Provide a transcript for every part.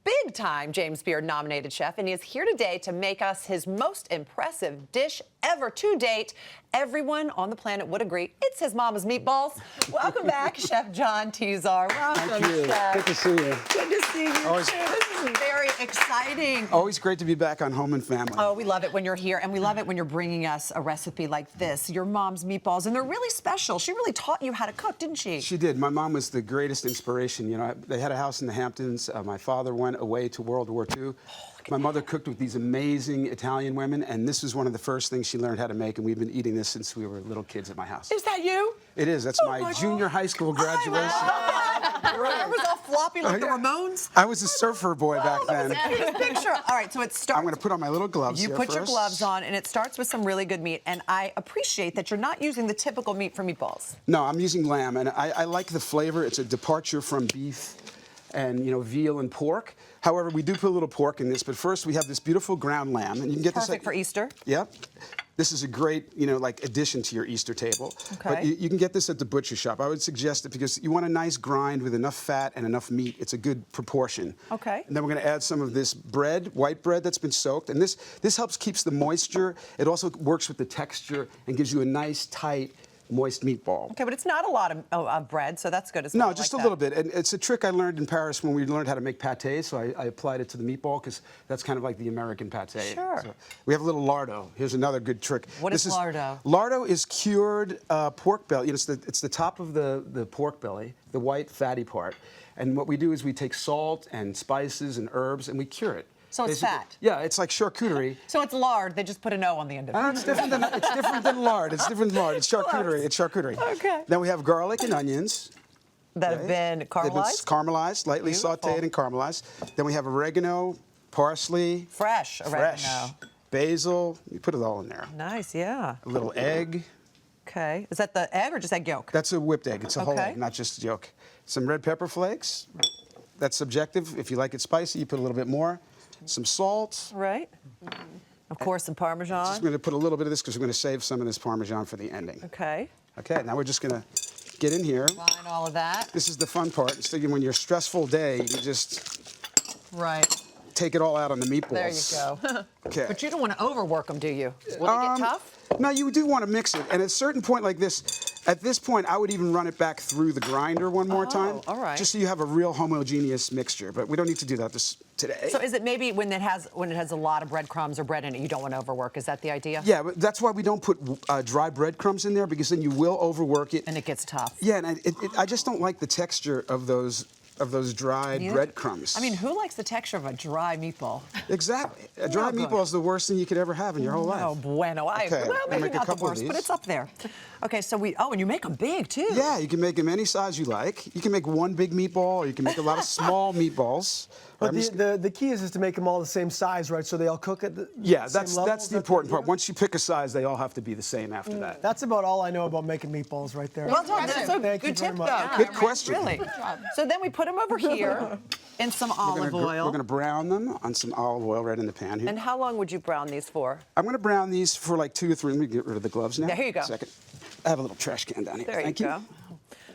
big-time James Beard-nominated chef, and he is here today to make us his most impressive dish ever to date. Everyone on the planet would agree it's his mama's meatballs. Welcome back, Chef John Tesar. Welcome, Thank you. Chef. Good to see you. Good to see you, Always, too. This is very exciting. always great to be back on Home and Family. Oh, we love it when you're here, and we love it when you're bringing us a recipe like this, your mom's meatballs, and they're really special. She really taught you how to cook, didn't she? She did. My mom was the greatest inspiration. You know, they had a house in the Hamptons. My father went away to World War II. My mother cooked with these amazing Italian women, and this was one of the first things she learned how to make, and we've been eating this since we were little kids at my house. Is that you? It is. That's my junior high school graduation. I was all floppy like the Ramones. I was a surfer boy back then. Look at this picture. All right, so it starts. I'm going to put on my little gloves You here put your first. gloves on, and it starts with some really good meat. And I appreciate that you're not using the typical meat for meatballs. No, I'm using lamb, and I like the flavor. It's a departure from beef and, you know, veal and pork. However, we do put a little pork in this, but first we have this beautiful ground lamb, and you can get Perfect this for Easter. Yep. This is a great, you know, like addition to your Easter table. Okay. But you can get this at the butcher shop. I would suggest it because you want a nice grind with enough fat and enough meat. It's a good proportion. Okay. And then we're going to add some of this bread, white bread that's been soaked, and this helps keeps the moisture. It also works with the texture and gives you a nice, tight, moist meatball. Okay, but it's not a lot of bread, so that's good as well. No, I just like a little bit. And it's a trick I learned in Paris when we learned how to make pâté, so I applied it to the meatball because that's kind of like the American pâté. Sure. So we have a little lardo. Here's another good trick. What is lardo? Lardo is cured pork belly. You know, it's the top of the pork belly, the white fatty part. And what we do is we take salt and spices and herbs and we cure it. So it's fat? Yeah, it's like charcuterie. So it's lard. They just put an O on the end of it. It's different than lard. It's different than lard. It's charcuterie. It's charcuterie. Okay. Then we have garlic and onions. That have been caramelized? They've been caramelized, lightly sautéed and caramelized. Then we have oregano, parsley. Fresh oregano. Basil. You put it all in there. Nice, yeah. A little egg. Okay. Is that the egg or just egg yolk? That's a whipped egg. It's a whole Okay. egg, not just yolk. Some red pepper flakes. That's subjective. If you like it spicy, you put a little bit more. Some salt. Right. Of course, some Parmesan. Just going to put a little bit of this because we're going to save some of this Parmesan for the ending. Okay. Okay, now we're just going to get in here. Line all of that. This is the fun part. Instead of when you're a stressful day, you just take it all out on the meatballs. There you go. Okay. But you don't want to overwork them, do you? Will they get tough? No, you do want to mix it. And at a certain point like this, at this point, I would even run it back through the grinder one more time. All right. Just so you have a real homogeneous mixture. But we don't need to do that today. So is it maybe when it has a lot of breadcrumbs or bread in it, you don't want to overwork? Is that the idea? Yeah, but that's why we don't put dry breadcrumbs in there, because then you will overwork it. And it gets tough. Yeah, and I just don't like the texture of those dried breadcrumbs. I mean, who likes the texture of a dry meatball? Exactly. A dry meatball is the worst thing you could ever have in your whole life. Oh, bueno. Okay, Well, maybe make a not the couple of worst, these. but it's up there. Okay, so and you make them big, too. Yeah, you can make them any size you like. You can make one big meatball, or you can make a lot of small meatballs. But the key is to make them all the same size, right? So they all cook at the Yeah, same level? that's the important part. Once you pick a size, they all have to be the same after that. That's about all I know about making meatballs right there. Well done. That's a Thank you good very tip, much. though. Good question. Really. So then we put them over here in some olive oil. We're going to brown them on some olive oil right in the pan here. And how long would you brown these for? I'm going to brown these for like 2 to 3. Let me get rid of the gloves now. Yeah, here you go. Second. I have a little trash can down here. There Thank you go.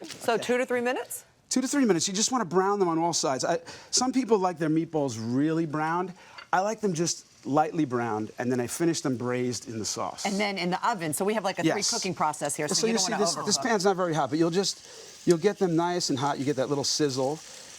So 2 to 3 minutes? 2 to 3 minutes. You just want to brown them on all sides. Some people like their meatballs really browned. I like them just lightly browned, and then I finish them braised in the sauce. And then in the oven. So we have like a Yes. 3-cooking process here, so, So you you don't see, want to this overcook. pan's not very hot, but you'll get them nice and hot. You get that little sizzle,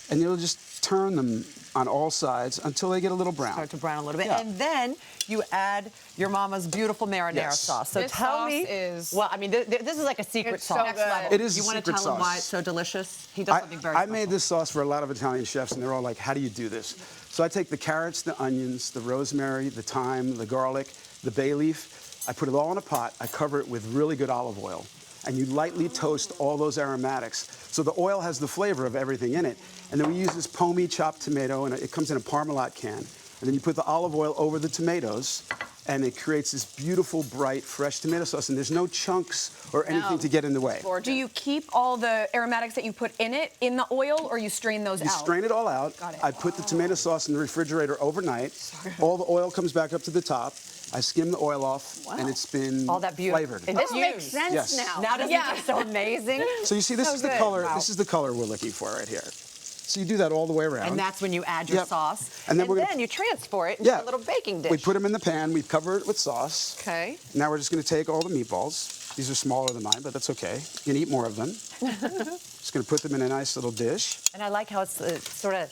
and you'll just turn them on all sides until they get a little brown. Start to brown a little bit. Yeah. And then you add your mama's beautiful marinara Yes. sauce. So This tell sauce me. is- Well, I mean, this is like a secret It's so sauce. good. It is You a want to secret tell him why sauce. it's so delicious? He does something very I special. made this sauce for a lot of Italian chefs, and they're all like, how do you do this? So I take the carrots, the onions, the rosemary, the thyme, the garlic, the bay leaf. I put it all in a pot. I cover it with really good olive oil. And you lightly toast all those aromatics. So the oil has the flavor of everything in it. And then we use this pommy chopped tomato, and it comes in a Parmalat can. And then you put the olive oil over the tomatoes, and it creates this beautiful, bright, fresh tomato sauce. And there's no chunks or anything to get in the way. Do you keep all the aromatics that you put in it in the oil, or you strain those You out? strain it all out. Got it. I put the tomato sauce in the refrigerator overnight. All the oil comes back up to the top. I skim the oil off, and it's been All that beauty. flavored. And This it's makes used. sense Yes. now. Now doesn't it look so amazing? So you see, this So is the good. color. Wow. This is the color we're looking for right here. So you do that all the way around. And that's when you add your Yep. sauce. And then we're gonna- you transfer it into Yeah. a little baking dish. We put them in the pan. We cover it with sauce. Okay. Now we're just going to take all the meatballs. These are smaller than mine, but that's okay. You can eat more of them. Just going to put them in a nice little dish. And I like how it's sort of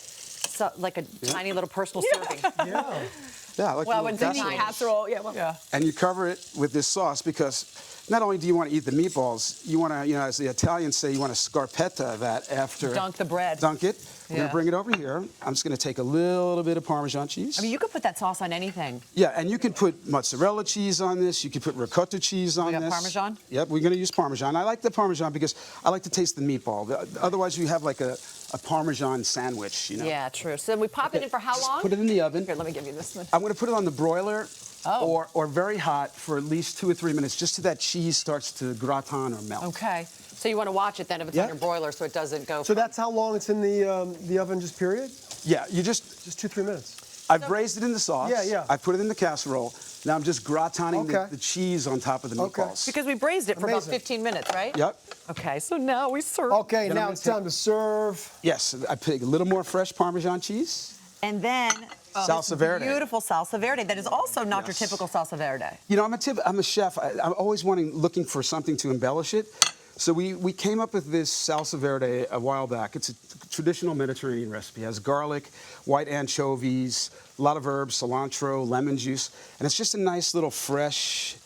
like a tiny little personal serving. Yeah. Yeah, I like Well, a it's little a casserole. tiny Casserole, yeah. Well, Yeah. And you cover it with this sauce because not only do you want to eat the meatballs, you want to, as the Italians say, you want to scarpetta that after. Dunk the bread. Dunk it. We're going Yeah. to bring it over here. I'm just going to take a little bit of Parmesan cheese. I mean, you could put that sauce on anything. Yeah, and you can put mozzarella cheese on this. You can put ricotta cheese on got this. Parmesan? Yep, we're going to use Parmesan. I like the Parmesan because I like to taste the meatball. Otherwise, you have like a Parmesan sandwich, Yeah, true. So we pop it in for how Just long? put it in the oven. Here, let me give you this one. I'm going to put it on the broiler Oh. or very hot for at least 2 or 3 minutes, just so that cheese starts to gratin or melt. Okay. So you want to watch it then if it's Yeah. on your broiler so it doesn't go. So that's how long it's in the oven, just period? Yeah, you just, Just 2-3 minutes. I've braised it in the sauce. Yeah, yeah. I put it in the casserole. Now I'm just gratining Okay. the cheese on top of the Okay. meatballs. Because we braised it for about Amazing. 15 minutes, right? Yep. Okay, so now we serve. Okay, Then I'm now gonna it's time to serve. Yes, I put a little more fresh Parmesan cheese. And then Salsa verde. beautiful salsa verde that is also not your Yes. typical salsa verde. You know, I'm a chef. I'm always looking for something to embellish it. So we came up with this salsa verde a while back. It's a traditional Mediterranean recipe. It has garlic, white anchovies, a lot of herbs, cilantro, lemon juice, and it's just a nice little fresh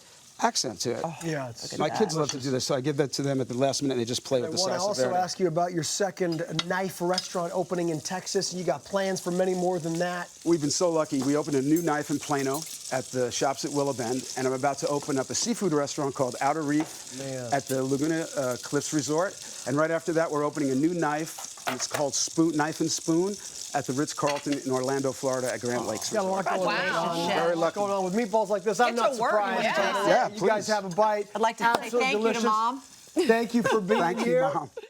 accent to it. Yeah, it's My kids love to do this, so I give that to them at the last minute, and they just play with I the want to salsa also verde. ask you about your second knife restaurant opening in Texas. You got plans for many more than that. We've been so lucky. We opened a new knife in Plano at the Shops at Willow Bend, and I'm about to open up a seafood restaurant called Outer Reef Man. at the Laguna Cliffs Resort. And right after that, we're opening a new knife, and it's called Knife and Spoon at the Ritz-Carlton in Orlando, Florida at Grand Lakes Got a lot Resort. going Wow. on. Chef. Very lucky. Going on with meatballs like this. I'm Get not to work, surprised. yeah. Totally. Yeah, You guys please. have a bite. I'd like to say Absolutely thank you to delicious. Mom. Thank you for being Thank you, here. Mom.